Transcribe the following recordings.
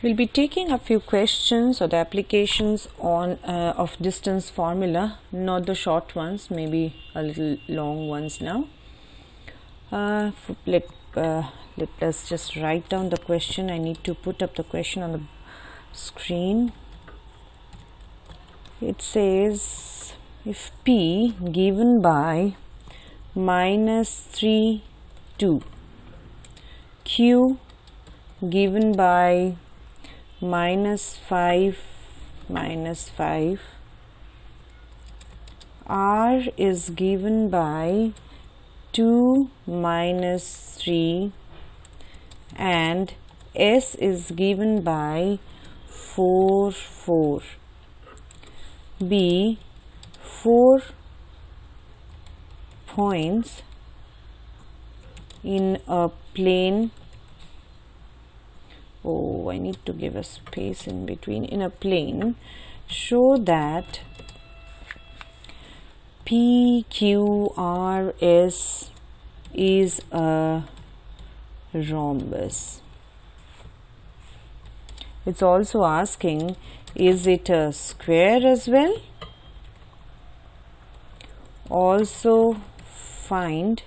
We'll be taking a few questions or the applications on of distance formula, not the short ones, maybe a little long ones now. Let us just write down the question. I need to put up the question on the screen. It says, if P given by -3, 2, Q given by -5, -5, R is given by 2, -3, and S is given by 4, 4. B, 4 points in a plane. Oh, I need to give a space in between. In a plane, show that PQRS is a rhombus. It's also asking, is it a square as well? Also find.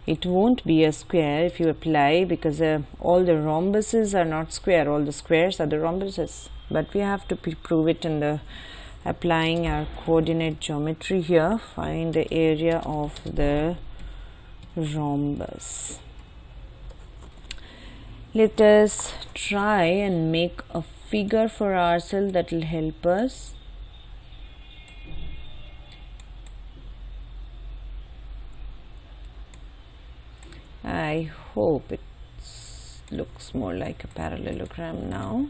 It won't be a square if you apply, because all the rhombuses are not square, all the squares are the rhombuses, but we have to prove it in the applying our coordinate geometry here. Find the area of the rhombus. Let us try and make a figure for ourselves that will help us. I hope it looks more like a parallelogram now.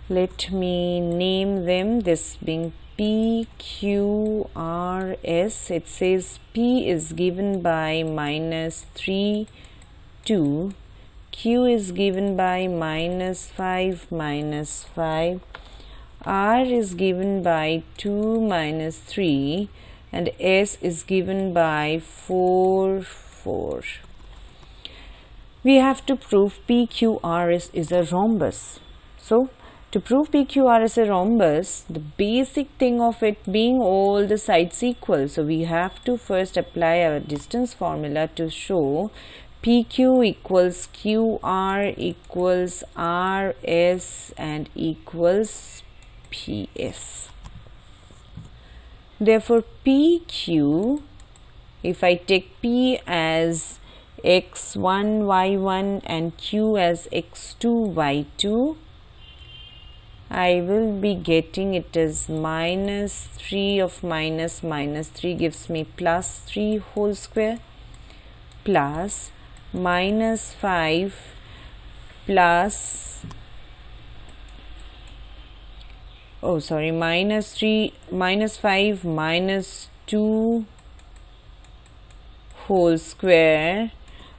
Let me name them, this being P, Q, R, S. It says P is given by -3, 2. Q is given by -5, -5. R is given by 2, -3. And S is given by 4, 4. We have to prove PQRS is a rhombus. So, to prove PQR is a rhombus, the basic thing of it being all the sides equal. So, we have to first apply our distance formula to show PQ equals QR equals RS and equals PS. Therefore, PQ, if I take P as x1, y1 and Q as x2, y2, I will be getting it as -3 of -3 gives me +3 whole square, plus -5 plus -3 -5 -2 whole square.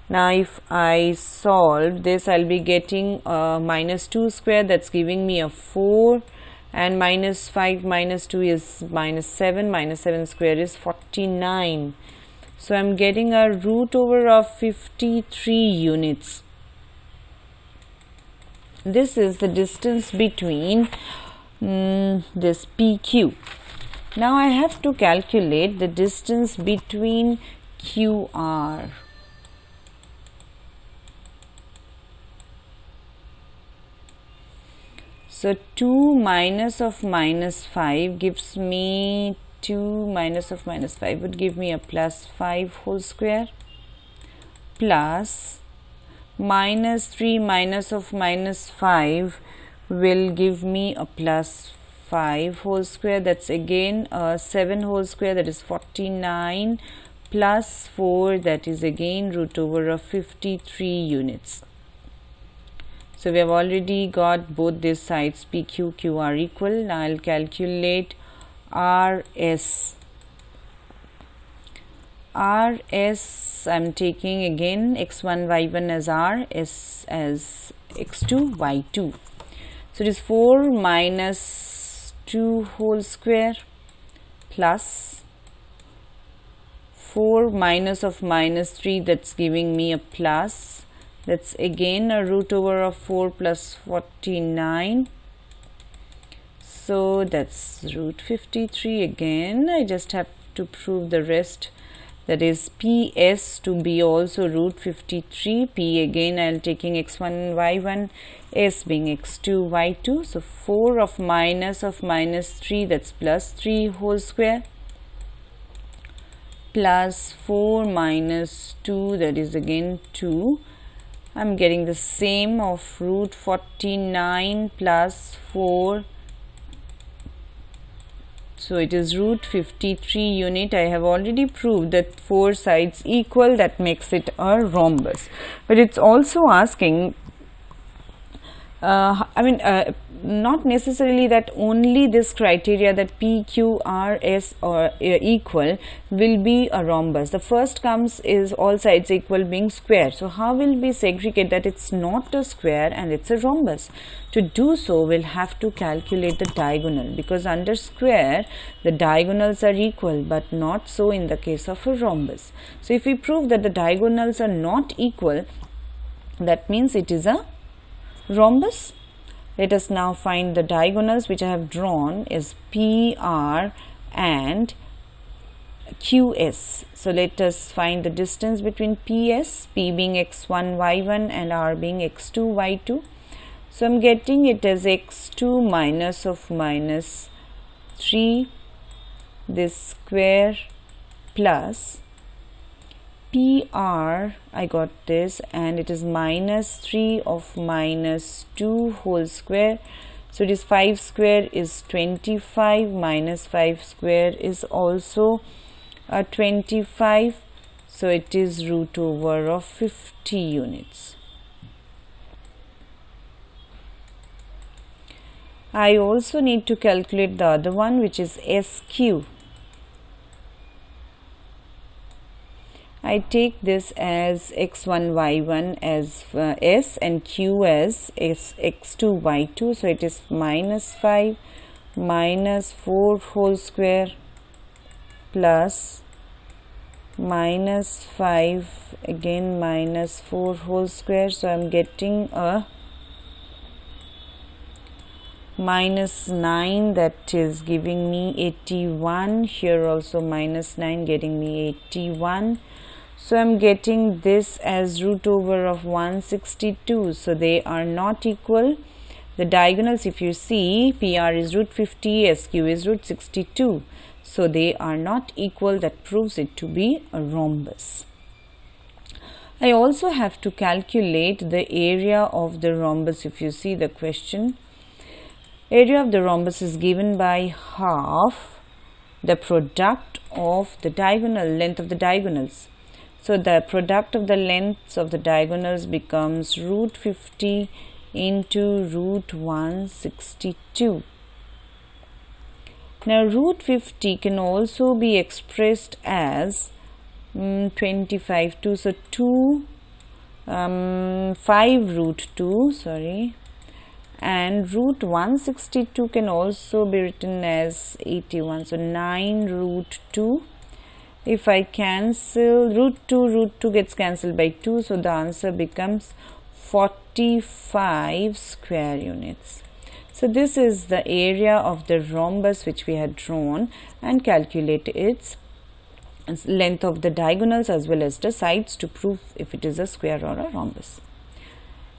Now if I solve this, I'll be getting -2 square, that's giving me a 4, and -5 -2 is -7, -7 square is 49. So I'm getting a root over of 53 units. This is the distance between this PQ. Now I have to calculate the distance between QR. So 2 minus of -5 gives me 2 minus of -5 would give me a +5 whole square, plus -3 minus of -5 will give me a +5 whole square, that's again 7 whole square, that is 49, plus 4, that is again root over of 53 units. So we have already got both these sides PQ, QR equal. Now I'll calculate RS. RS, I'm taking again x1, y1 as R, S as x2, y2. So it is 4 minus 2 whole square plus 4 minus of -3, that's giving me a plus That's again a root over of 4 plus 49. So that's root 53 again. I just have to prove the rest, that is PS to be also root 53. P again I am taking x1 and y1, S being x2, y2. So 4 of minus 3, that's plus 3 whole square, plus 4 minus 2, that is again 2. I'm getting the same of root 49 plus 4. So it is root 53 unit. I have already proved that 4 sides equal, that makes it a rhombus. But it's also asking, not necessarily that only this criteria that P, Q, R, S or equal will be a rhombus. The first comes is all sides equal being square. So how will we segregate that it's not a square and it's a rhombus? To do so, we'll have to calculate the diagonal, because under square the diagonals are equal, but not so in the case of a rhombus. So if we prove that the diagonals are not equal, that means it is a rhombus. Let us now find the diagonals which I have drawn is PR and QS. So let us find the distance between PS, P being x1, y1 and R being x2, y2. So I'm getting it as x2 minus of minus 3, this square, plus PR, I got this, and it is minus 3 of minus 2 whole square. So it is 5 square is 25, minus 5 square is also 25. So it is root over of 50 units. I also need to calculate the other one, which is SQ. I take this as x1, y1 as S and Q as x2, y2. So it is minus 5 minus 4 whole square plus minus 5 again minus 4 whole square. So I am getting a minus 9, that is giving me 81. Here also minus 9 getting me 81. So I am getting this as root over of 162. So they are not equal. The diagonals, if you see, PR is root 50, SQ is root 62. So they are not equal. That proves it to be a rhombus. I also have to calculate the area of the rhombus. If you see the question, area of the rhombus is given by half the product of the diagonal length of the diagonals. So the product of the lengths of the diagonals becomes root 50 into root 162. Now root 50 can also be expressed as 25 2. So 5 root 2, sorry. And root 162 can also be written as 81. So 9 root 2. If I cancel root 2 gets cancelled by 2. So the answer becomes 45 square units. So this is the area of the rhombus which we had drawn, and calculate its length of the diagonals as well as the sides to prove if it is a square or a rhombus.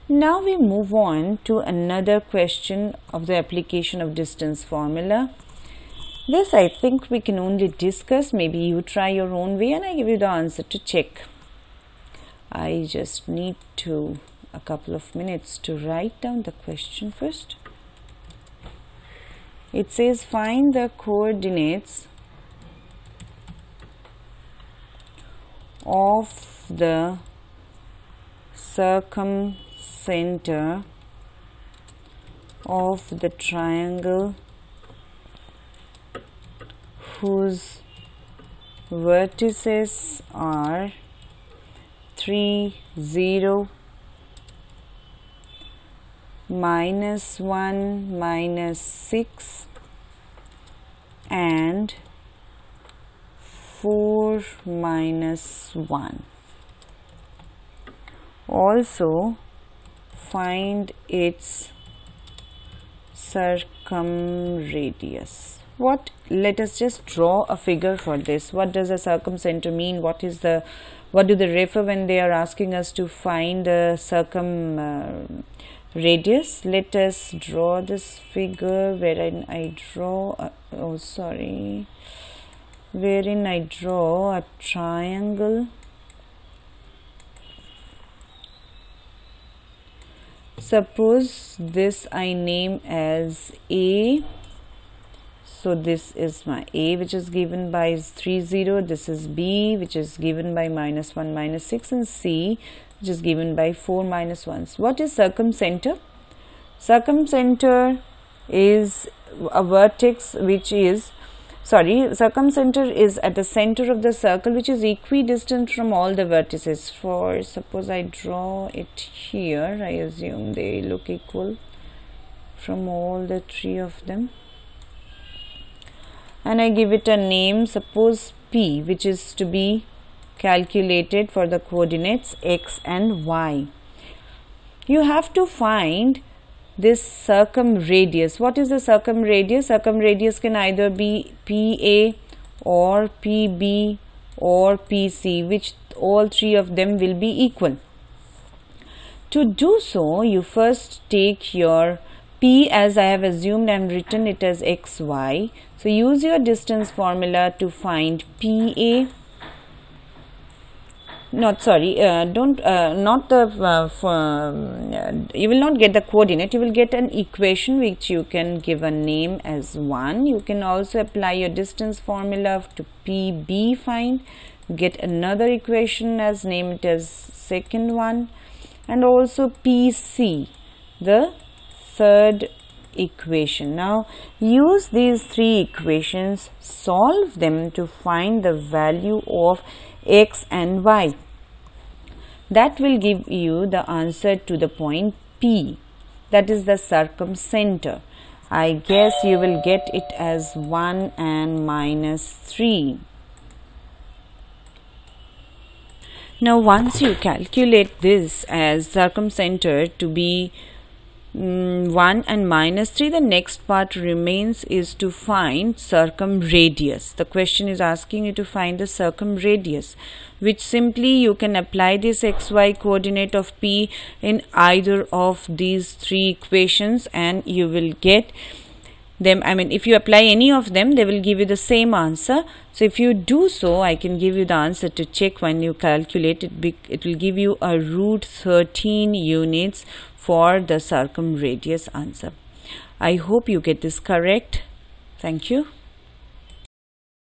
Now we move on to another question of the application of distance formula. This I think we can only discuss. Maybe you try your own way and I give you the answer to check. I just need a couple of minutes to write down the question first. It says find the coordinates of the circumcenter of the triangle whose vertices are 3, 0, minus 1, minus 6 and 4, minus 1. Also find its circumradius. What? Let us just draw a figure for this. What does a circumcenter mean? What do they refer when they are asking us to find the circumradius? Let us draw this figure wherein I draw wherein I draw a triangle. Suppose this I name as A. So this is my A, which is given by 3, 0. This is B, which is given by -1, -6, and C, which is given by 4, -1. What is circumcenter? Circumcenter is a vertex which is, circumcenter is at the center of the circle, which is equidistant from all the vertices. For suppose I draw it here, I assume they look equal from all the 3 of them. And I give it a name, suppose P, which is to be calculated for the coordinates x and y. You have to find this circumradius. What is the circumradius? Circumradius can either be PA or PB or PC, which all 3 of them will be equal. To do so, you first take your P, as I have assumed I have written it as xy. So use your distance formula to find PA. You will not get the coordinate, you will get an equation which you can give a name as 1. You can also apply your distance formula to PB, find, get another equation as name it as second one, and also PC, the third equation. Now use these 3 equations, solve them to find the value of x and y. That will give you the answer to the point P, that is the circumcenter. I guess you will get it as 1 and -3. Now once you calculate this as circumcenter to be 1 and -3, the next part remains is to find circumradius. The question is asking you to find the circumradius, which simply you can apply this xy coordinate of P in either of these 3 equations and you will get them. If you apply any of them, they will give you the same answer. So if you do so, I can give you the answer to check when you calculate it. It will give you a √13 units for the circumradius answer. I hope you get this correct. Thank you.